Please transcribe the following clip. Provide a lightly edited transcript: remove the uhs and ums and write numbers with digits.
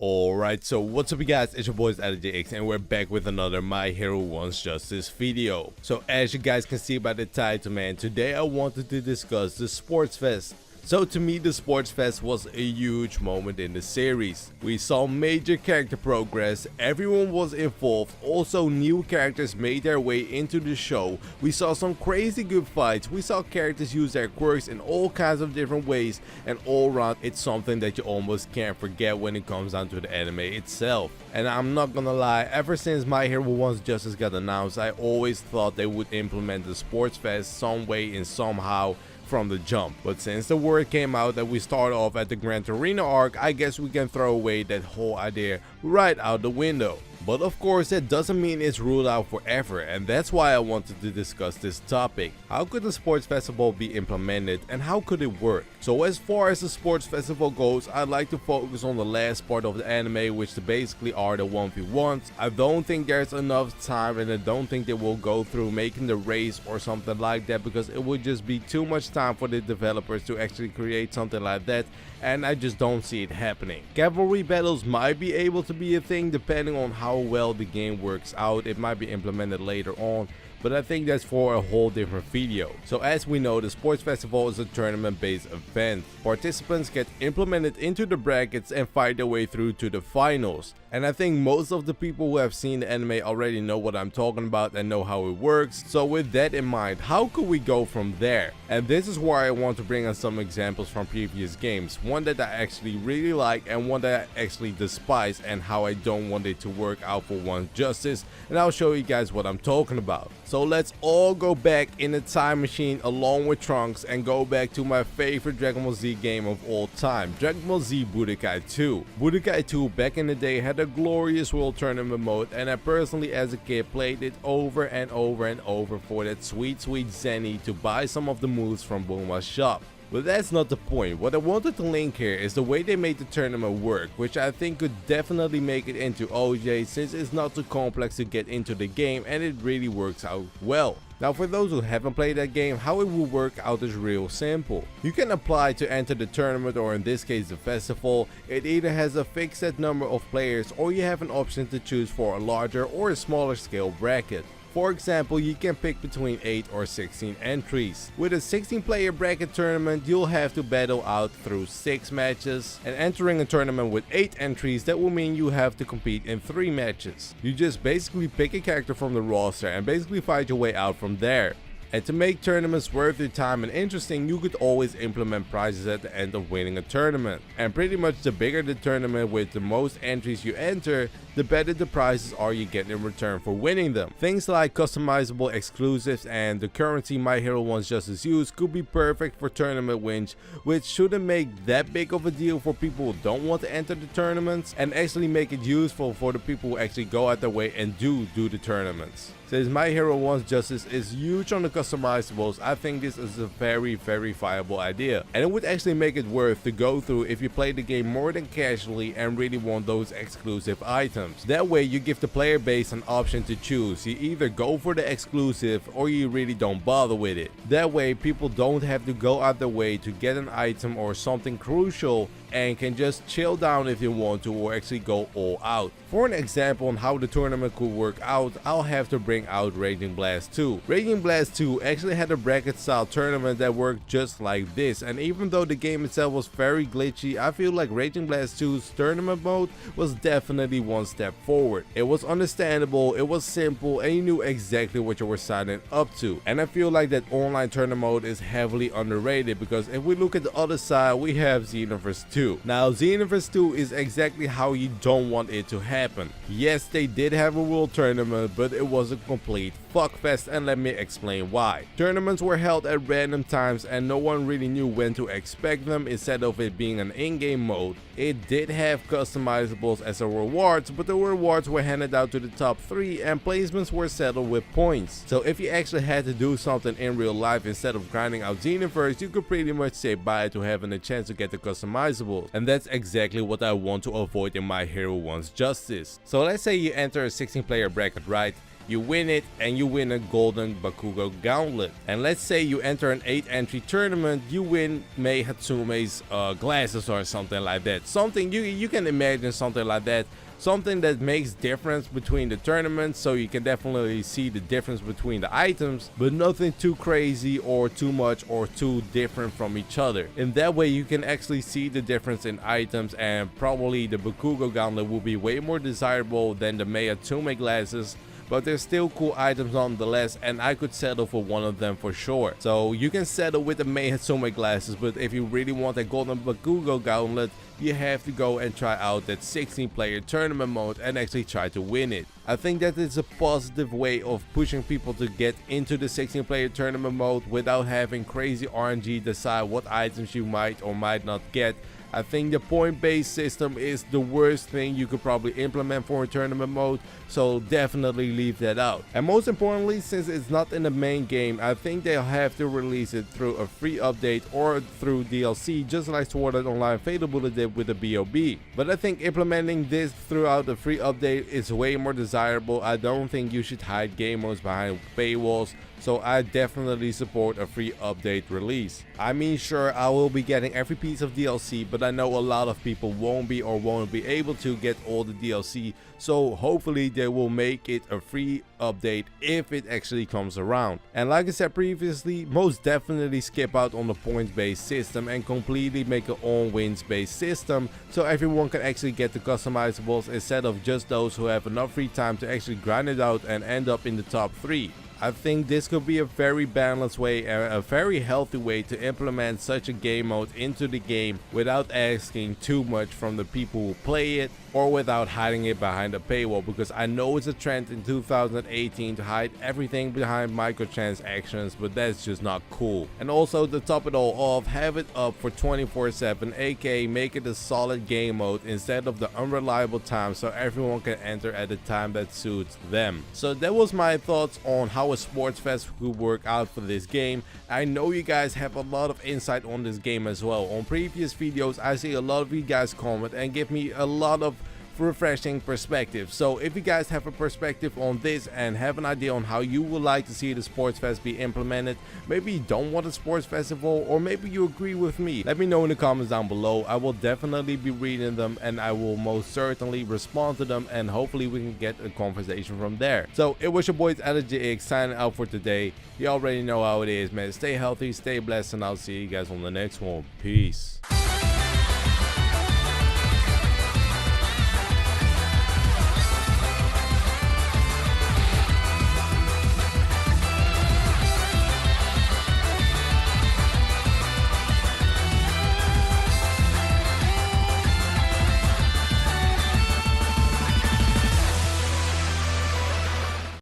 Alright, so what's up you guys, it's your boys AJ and we're back with another My Hero Wants Justice video. So as you guys can see by the title, man, today I wanted to discuss the Sports Fest. So to me, the Sports Fest was a huge moment in the series. We saw major character progress, everyone was involved, also new characters made their way into the show. We saw some crazy good fights, we saw characters use their quirks in all kinds of different ways, and all around it's something that you almost can't forget when it comes down to the anime itself. And I'm not gonna lie, ever since My Hero Wants Justice got announced, I always thought they would implement the Sports Fest some way and somehow from the jump. But since the word came out that we start off at the Grand Arena arc, I guess we can throw away that whole idea right out the window. But of course that doesn't mean it's ruled out forever, and that's why I wanted to discuss this topic. How could the sports festival be implemented and how could it work? So as far as the sports festival goes, I'd like to focus on the last part of the anime, which basically are the 1v1s. I don't think there's enough time, and I don't think they will go through making the race or something like that, because it would just be too much time for the developers to actually create something like that, and I just don't see it happening. Cavalry battles might be able to be a thing depending on how well the game works out. It might be implemented later on, but I think that's for a whole different video. So as we know, the Sports Festival is a tournament-based event. Participants get implemented into the brackets and fight their way through to the finals. And I think most of the people who have seen the anime already know what I'm talking about and know how it works. So with that in mind, how could we go from there? And this is where I want to bring on some examples from previous games. One that I actually really like and one that I actually despise, and how I don't want it to work out for Wants Justice. And I'll show you guys what I'm talking about. So let's all go back in a time machine along with Trunks and go back to my favorite Dragon Ball Z game of all time, Dragon Ball Z Budokai 2. Budokai 2 back in the day had a glorious world tournament mode, and I personally as a kid played it over and over and over for that sweet Zenny to buy some of the moves from Bulma's shop. But that's not the point. What I wanted to link here is the way they made the tournament work, which I think could definitely make it into OJ, since it's not too complex to get into the game and it really works out well. Now for those who haven't played that game, how it will work out is real simple. You can apply to enter the tournament, or in this case the festival. It either has a fixed set number of players, or you have an option to choose for a larger or a smaller scale bracket. For example, you can pick between 8 or 16 entries. With a 16 player bracket tournament, you'll have to battle out through 6 matches, and entering a tournament with 8 entries, that will mean you have to compete in 3 matches. You just basically pick a character from the roster and basically fight your way out from there. And to make tournaments worth your time and interesting, you could always implement prizes at the end of winning a tournament. And pretty much the bigger the tournament with the most entries you enter, the better the prizes are you get in return for winning them. Things like customizable exclusives and the currency My Hero Wants Justice use could be perfect for tournament wins, which shouldn't make that big of a deal for people who don't want to enter the tournaments, and actually make it useful for the people who actually go out their way and do the tournaments. Since My Hero Wants Justice is huge on the customizables, I think this is a very viable idea, and it would actually make it worth to go through if you play the game more than casually and really want those exclusive items. That way you give the player base an option to choose. You either go for the exclusive or you really don't bother with it. That way people don't have to go out their way to get an item or something crucial, and can just chill down if you want to, or actually go all out. For an example on how the tournament could work out, I'll have to bring out Raging Blast 2. Raging Blast 2 actually had a bracket style tournament that worked just like this, and even though the game itself was very glitchy, I feel like Raging Blast 2's tournament mode was definitely one step forward. It was understandable, it was simple, and you knew exactly what you were signing up to. And I feel like that online tournament mode is heavily underrated, because if we look at the other side, we have Xenoverse 2. Now Xenoverse 2 is exactly how you don't want it to happen. Yes, they did have a world tournament, but it was a complete fuckfest, and let me explain why. Tournaments were held at random times and no one really knew when to expect them. Instead of it being an in-game mode, it did have customizables as a rewards, but the rewards were handed out to the top 3 and placements were settled with points. So if you actually had to do something in real life instead of grinding out Xenoverse, you could pretty much say bye to having a chance to get the customizables, and that's exactly what I want to avoid in My Hero Wants Justice. So let's say you enter a 16 player bracket, right? you win it, and you win a golden Bakugo gauntlet. And let's say you enter an 8-entry tournament, you win Mei Hatsume's glasses or something like that. Something you can imagine something like that. Something that makes difference between the tournaments, so you can definitely see the difference between the items, but nothing too crazy or too much or too different from each other. In that way you can actually see the difference in items, and probably the Bakugo gauntlet will be way more desirable than the Mei Hatsume glasses. But they're still cool items nonetheless, and I could settle for one of them for sure. So you can settle with the Mei Hatsume glasses, but if you really want a golden Bakugo gauntlet, you have to go and try out that 16-player tournament mode and actually try to win it. I think that is a positive way of pushing people to get into the 16-player tournament mode without having crazy RNG decide what items you might or might not get. I think the point-based system is the worst thing you could probably implement for a tournament mode, so definitely leave that out. And most importantly, since it's not in the main game, I think they'll have to release it through a free update or through DLC, just like Sword Art Online Fatal Bullet did with the BOB. But I think implementing this throughout the free update is way more desirable. I don't think you should hide game modes behind paywalls, so I definitely support a free update release. I mean, sure, I will be getting every piece of DLC, but I know a lot of people won't be or won't be able to get all the DLC, so hopefully they will make it a free update if it actually comes around. And like I said previously, most definitely skip out on the points based system and completely make an own wins based system, so everyone can actually get the customizables instead of just those who have enough free time to actually grind it out and end up in the top 3. I think this could be a very balanced way and a very healthy way to implement such a game mode into the game without asking too much from the people who play it, or without hiding it behind a paywall, because I know it's a trend in 2018 to hide everything behind microtransactions, but that's just not cool. And also, to top it all off, have it up for 24/7, aka make it a solid game mode instead of the unreliable time, so everyone can enter at the time that suits them. So that was my thoughts on how a sports fest could work out for this game. I know you guys have a lot of insight on this game as well. On previous videos I see a lot of you guys comment and give me a lot of refreshing perspective. So if you guys have a perspective on this and have an idea on how you would like to see the sports fest be implemented, maybe you don't want a sports festival, or maybe you agree with me, let me know in the comments down below. I will definitely be reading them and I will most certainly respond to them, and hopefully we can get a conversation from there. So it was your boys LJX signing out for today. You already know how it is, man. Stay healthy, stay blessed, and I'll see you guys on the next one. Peace.